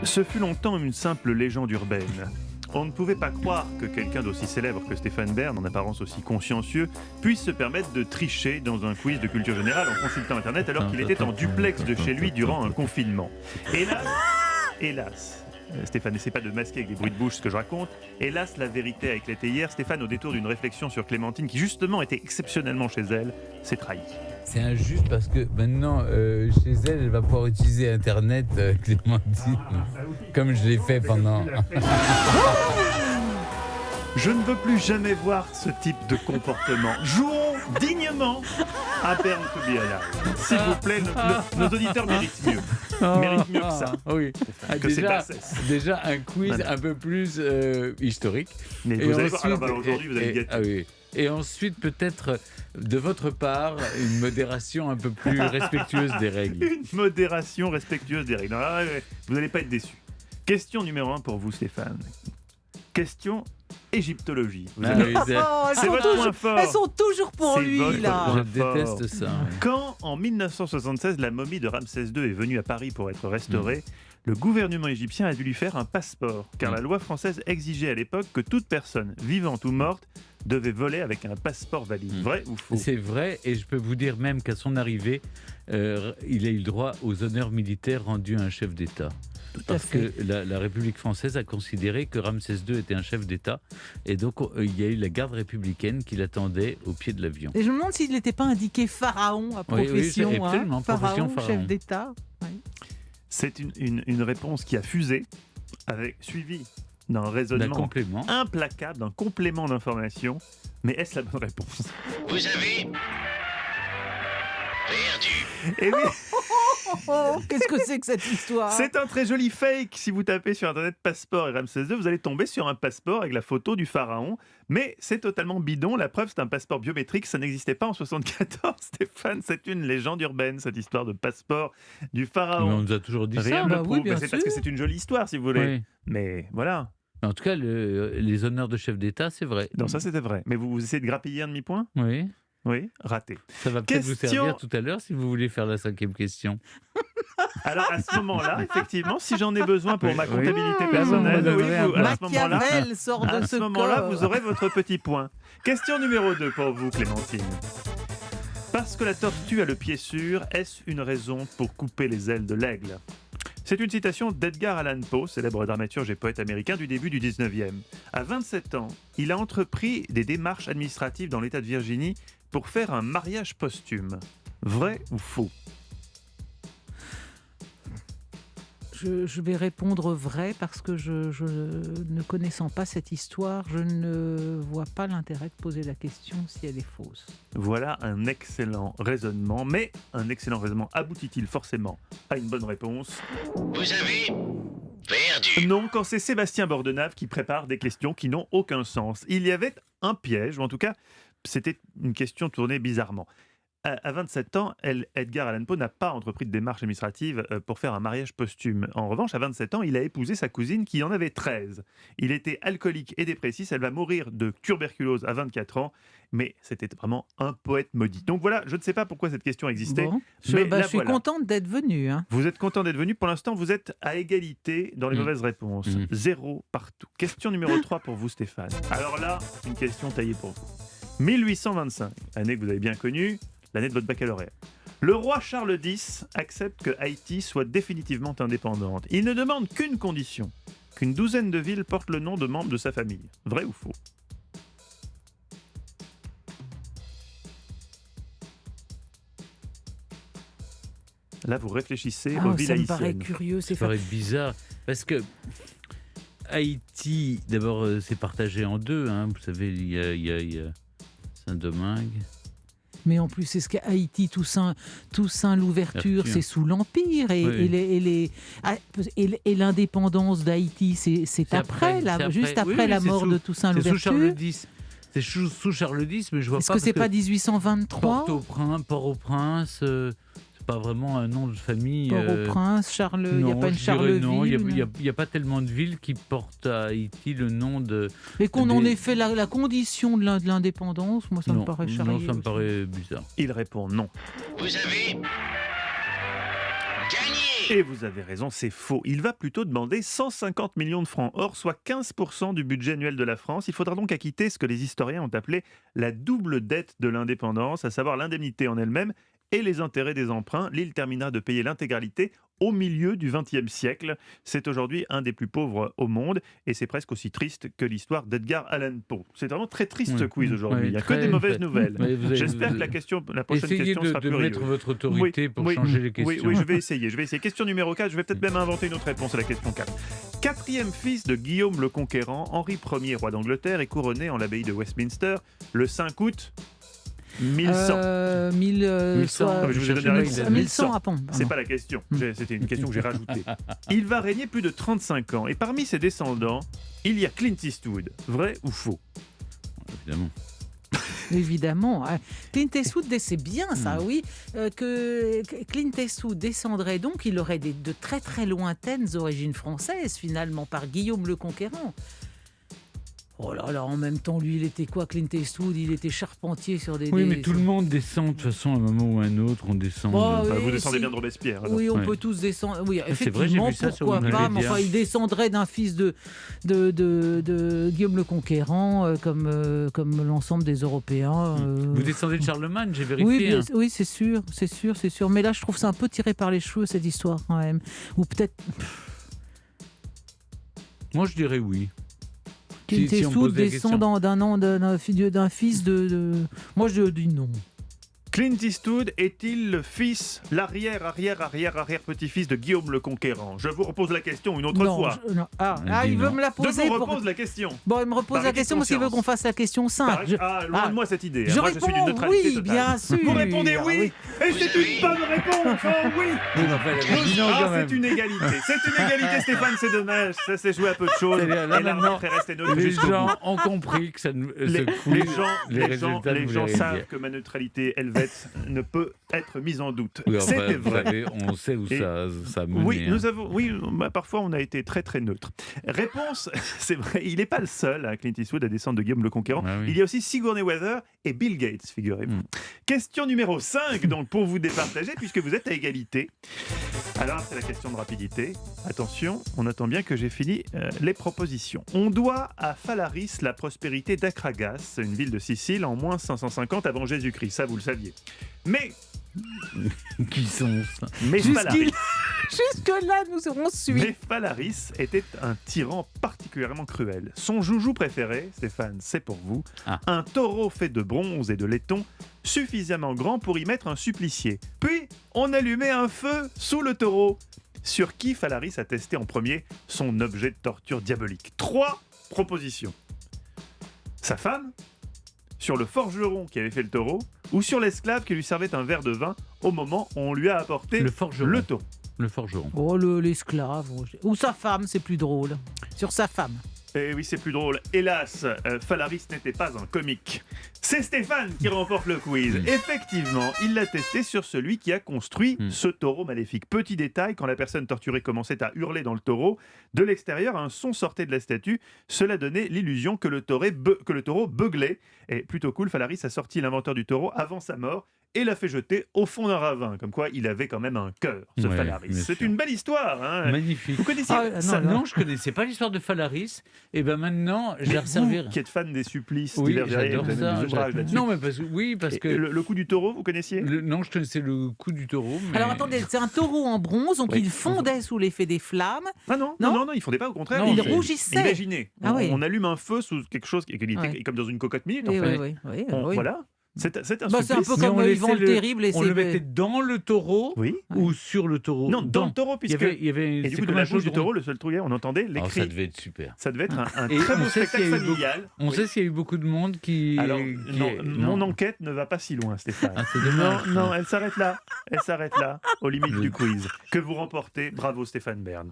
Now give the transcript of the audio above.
Ce fut longtemps une simple légende urbaine. On ne pouvait pas croire que quelqu'un d'aussi célèbre que Stéphane Bern, en apparence aussi consciencieux, puisse se permettre de tricher dans un quiz de culture générale en consultant Internet alors qu'il était en duplex de chez lui durant un confinement. Hélas, Stéphane, n'essaie pas de masquer avec des bruits de bouche ce que je raconte. Hélas, la vérité a éclaté hier. Stéphane, au détour d'une réflexion sur Clémentine, qui justement était exceptionnellement chez elle, s'est trahi. C'est injuste parce que maintenant, chez elle, elle va pouvoir utiliser Internet, Clémentine, comme je l'ai fait pendant... Je ne veux plus jamais voir ce type de comportement. Jouons dignement à Bern to be alive. S'il vous plaît, nos auditeurs méritent mieux. Méritent mieux que ça. Oui. Que ces bassesses. Déjà un quiz un peu plus historique. Mais Et vous allez ensuite, voir, alors aujourd'hui, vous allez gâter. Ah oui. Et ensuite, peut-être, de votre part, une modération un peu plus respectueuse des règles. Une modération respectueuse des règles. Alors, vous n'allez pas être déçus. Question numéro 1 pour vous, Stéphane. Question égyptologie. C'est votre point fort. Elles sont toujours pour lui, là. Je déteste ça. Oui. Quand, en 1976, la momie de Ramsès II est venue à Paris pour être restaurée, le gouvernement égyptien a dû lui faire un passeport, car la loi française exigeait à l'époque que toute personne, vivante ou morte, devait voler avec un passeport valide. Vrai ou faux ? C'est vrai, et je peux vous dire même qu'à son arrivée, il a eu le droit aux honneurs militaires rendus à un chef d'État. Parce que la République française a considéré que Ramsès II était un chef d'État, et donc il y a eu la garde républicaine qui l'attendait au pied de l'avion. Et je me demande s'il n'était pas indiqué pharaon à profession. Oui, absolument, profession pharaon. Chef d'État. Oui. C'est une réponse qui a fusé, suivie d'un raisonnement implacable, d'un complément d'information. Mais est-ce la bonne réponse ? Vous avez perdu. Eh oui. Qu'est-ce que c'est que cette histoire ? C'est un très joli fake. Si vous tapez sur Internet passeport et Ramsès II, vous allez tomber sur un passeport avec la photo du pharaon. Mais c'est totalement bidon. La preuve, c'est un passeport biométrique. Ça n'existait pas en 1974, Stéphane. C'est une légende urbaine, cette histoire de passeport du pharaon. Mais on nous a toujours dit Rien ça. ne le prouve. oui, bien C'est parce que c'est une jolie histoire, si vous voulez. Oui. Mais voilà. En tout cas, les honneurs de chef d'État, c'est vrai. Non, ça c'était vrai. Mais vous essayez de grappiller un demi-point ? Oui. Oui, raté. Ça va peut-être vous servir tout à l'heure si vous voulez faire la 5e question. Alors à ce moment-là, effectivement, si j'en ai besoin pour ma comptabilité personnelle, Machiavel sort de à ce ce moment-là, corps. vous aurez votre petit point. Question numéro 2 pour vous, Clémentine. Parce que la tortue a le pied sûr, est-ce une raison pour couper les ailes de l'aigle ? C'est une citation d'Edgar Allan Poe, célèbre dramaturge et poète américain du début du 19e. À 27 ans, il a entrepris des démarches administratives dans l'État de Virginie pour faire un mariage posthume. Vrai ou faux ? Je vais répondre vrai parce que je ne connaissant pas cette histoire, je ne vois pas l'intérêt de poser la question si elle est fausse. Voilà un excellent raisonnement, mais un excellent raisonnement aboutit-il forcément à une bonne réponse ? Vous avez perdu. Non, quand c'est Sébastien Bordenave qui prépare des questions qui n'ont aucun sens. Il y avait un piège, ou en tout cas, c'était une question tournée bizarrement. À 27 ans, Edgar Allan Poe n'a pas entrepris de démarche administrative pour faire un mariage posthume. En revanche, à 27 ans, il a épousé sa cousine qui en avait 13. Il était alcoolique et dépressif. Elle va mourir de tuberculose à 24 ans. Mais c'était vraiment un poète maudit. Donc voilà, je ne sais pas pourquoi cette question existait. Bon, mais je suis contente d'être venue. Hein. Vous êtes content d'être venu. Pour l'instant, vous êtes à égalité dans les mauvaises réponses. 0 partout. Question numéro 3 pour vous, Stéphane. Alors là, une question taillée pour vous. 1825, année que vous avez bien connue. L'année de votre baccalauréat. Le roi Charles X accepte que Haïti soit définitivement indépendante. Il ne demande qu'une condition, qu'une douzaine de villes portent le nom de membres de sa famille. Vrai ou faux ? Là, vous réfléchissez aux villes ça me haïtiennes. paraît curieux. Ça paraît bizarre, parce que Haïti, d'abord, c'est partagé en deux. Hein. Vous savez, il y a Saint-Domingue. Mais en plus, c'est ce qu'Haïti, Toussaint l'ouverture, c'est sous l'Empire. Et l'indépendance d'Haïti, c'est après, juste après la mort de Toussaint l'ouverture. C'est sous Charles X. C'est sous Charles X, mais je vois pas. Est-ce que c'est pas 1823 ? Port-au-Prince, c'est pas vraiment un nom de famille. Port-au-Prince, Charles, il n'y a pas une Charleville. Non, il n'y a pas tellement de villes qui portent à Haïti le nom de. Mais qu'on en ait fait la condition de l'indépendance, moi ça me paraît charrier. Non, ça me paraît bizarre. Il répond non. Vous avez gagné. Et vous avez raison, c'est faux. Il va plutôt demander 150 millions de francs or, soit 15% du budget annuel de la France. Il faudra donc acquitter ce que les historiens ont appelé la double dette de l'indépendance, à savoir l'indemnité en elle-même et les intérêts des emprunts. L'île terminera de payer l'intégralité au milieu du XXe siècle. C'est aujourd'hui un des plus pauvres au monde et c'est presque aussi triste que l'histoire d'Edgar Allan Poe. C'est vraiment très triste ce quiz aujourd'hui. Il n'y a que des mauvaises nouvelles. J'espère que la prochaine question sera plus de mettre rigolote. votre autorité pour changer les questions. Oui, je vais essayer. Question numéro 4. Je vais peut-être même inventer une autre réponse à la question 4. Quatrième fils de Guillaume le Conquérant, Henri Ier, roi d'Angleterre, est couronné en l'abbaye de Westminster le 5 août 1100. 1100. Je vous ai donné la réponse. 1100 à Pont. C'est pas la question. C'était une question que j'ai rajoutée. Il va régner plus de 35 ans. Et parmi ses descendants, il y a Clint Eastwood. Vrai ou faux? Évidemment. Évidemment. Clint Eastwood, c'est bien ça, oui. Que Clint Eastwood descendrait donc, il aurait de très très lointaines origines françaises, finalement, par Guillaume le Conquérant. Oh là là, en même temps, lui, il était quoi, Clint Eastwood? Il était charpentier sur des... Oui, mais tout le monde descend de toute façon, à un moment ou à un autre, on descend. Vous descendez bien de Robespierre. Alors. Oui, on peut tous descendre. Oui, c'est vrai, j'ai effectivement, vu ça sur pourquoi pas. Wikipédia. Mais enfin, il descendrait d'un fils de Guillaume le Conquérant, comme l'ensemble des Européens. Vous descendez de Charlemagne, j'ai Oui, vérifié. oui, c'est sûr. Mais là, je trouve ça un peu tiré par les cheveux, cette histoire, quand même. Ou peut-être... Moi, je dirais oui. Clint Si on Eastwood pose la descend d'un fils de... Moi, je dis non. Clint Eastwood est-il le fils, l'arrière-petit-fils de Guillaume le Conquérant? Je vous repose la question une autre fois. Non. Dis Il veut non. me la Je poser. vous repose la question. Bon, il me repose Par la acquis de question parce qu'il veut conscience. qu'on fasse la question 5. Loin de moi cette idée. Je Moi, je suis d'une réponds neutralité oui, totale. bien sûr. Vous répondez oui, et c'est une bonne réponse. Oh oui. C'est une égalité. Stéphane, c'est dommage. Ça s'est joué à peu de choses. C'est-à-dire, Et là, l'arbitre est resté neutre Les jusqu'au bout. gens ont compris que ça ne... Les gens savent que ma neutralité helvète ne peut être mise en doute. Oui, enfin, C'était vous vrai. savez, on sait où ça a mené. Oui, parfois on a été très très neutre. Réponse, c'est vrai, il n'est pas le seul, Clint Eastwood, à descendre de Guillaume le Conquérant. Ah oui. Il y a aussi Sigourney Weaver et Bill Gates, figurez-vous. Question numéro 5, donc pour vous départager, puisque vous êtes à égalité. Alors, c'est la question de rapidité. Attention, on attend bien que j'ai fini les propositions. On doit à Phalaris la prospérité d'Acragas, une ville de Sicile, en moins 550 avant Jésus-Christ. Ça, vous le saviez. Mais Qui sont ça? Phalaris, Jusque-là, nous serons suivis. mais Phalaris était un tyran particulièrement cruel. Son joujou préféré, Stéphane, c'est pour vous, un taureau fait de bronze et de laiton, suffisamment grand pour y mettre un supplicié. Puis, on allumait un feu sous le taureau. Sur qui Phalaris a testé en premier son objet de torture diabolique? 3 propositions. Sa femme, sur le forgeron qui avait fait le taureau, ou sur l'esclave qui lui servait un verre de vin au moment où on lui a apporté Le forgeron. le taureau. Le forgeron. Oh, l'esclave. Ou sa femme, c'est plus drôle. Sur sa femme. Et oui, c'est plus drôle. Hélas, Phalaris n'était pas un comique. C'est Stéphane qui remporte le quiz. Effectivement, il l'a testé sur celui qui a construit ce taureau maléfique. Petit détail, quand la personne torturée commençait à hurler dans le taureau, de l'extérieur, un son sortait de la statue. Cela donnait l'illusion que le taureau beuglait. Et plutôt cool, Phalaris a sorti l'inventeur du taureau avant sa mort et l'a fait jeter au fond d'un ravin. Comme quoi, il avait quand même un cœur, ce Ouais, Phalaris. bien C'est sûr. une belle histoire. Hein. Magnifique. Vous connaissiez Ça, non, je connaissais pas l'histoire de Phalaris. Et ben maintenant, je Mais la resservir. vous qui êtes fan des supplices Oui, divers et variés, j'adore vous avez ça. même des ouvrages là-dessus. Non, mais parce que Le coup du taureau, vous connaissiez? non, je connaissais le coup du taureau. Mais... Alors attendez, c'est un taureau en bronze, donc Oui. il fondait sous l'effet des flammes. Ah non, il fondait pas, au contraire. Non, Il c'est- rougissait. Imaginez, Ah oui. on allume un feu sous quelque chose qui était Ouais. comme dans une cocotte minute, en Oui, fait. oui. Voilà, c'est un Bah, c'est un supplice. peu Mais comme on Yvan laissait le Terrible. Et On le mettait dans le taureau Oui. ou sur le taureau? Non, dans le taureau, Il puisque... y avait Et du c'est coup, de comme la un bouche du chaudron. taureau, le seul truc, on entendait les Oh, cris. ça devait être super. Ça devait être un Et très on beau sait spectacle s'il y a eu familial. On Oui. sait s'il y a eu beaucoup de monde qui... Alors, qui- non, mon enquête ne va pas si loin, Stéphane. Ah, c'est dommage. Non, elle s'arrête là. Elle s'arrête là, aux limites du quiz. Que vous remportez. Bravo, Stéphane Bern.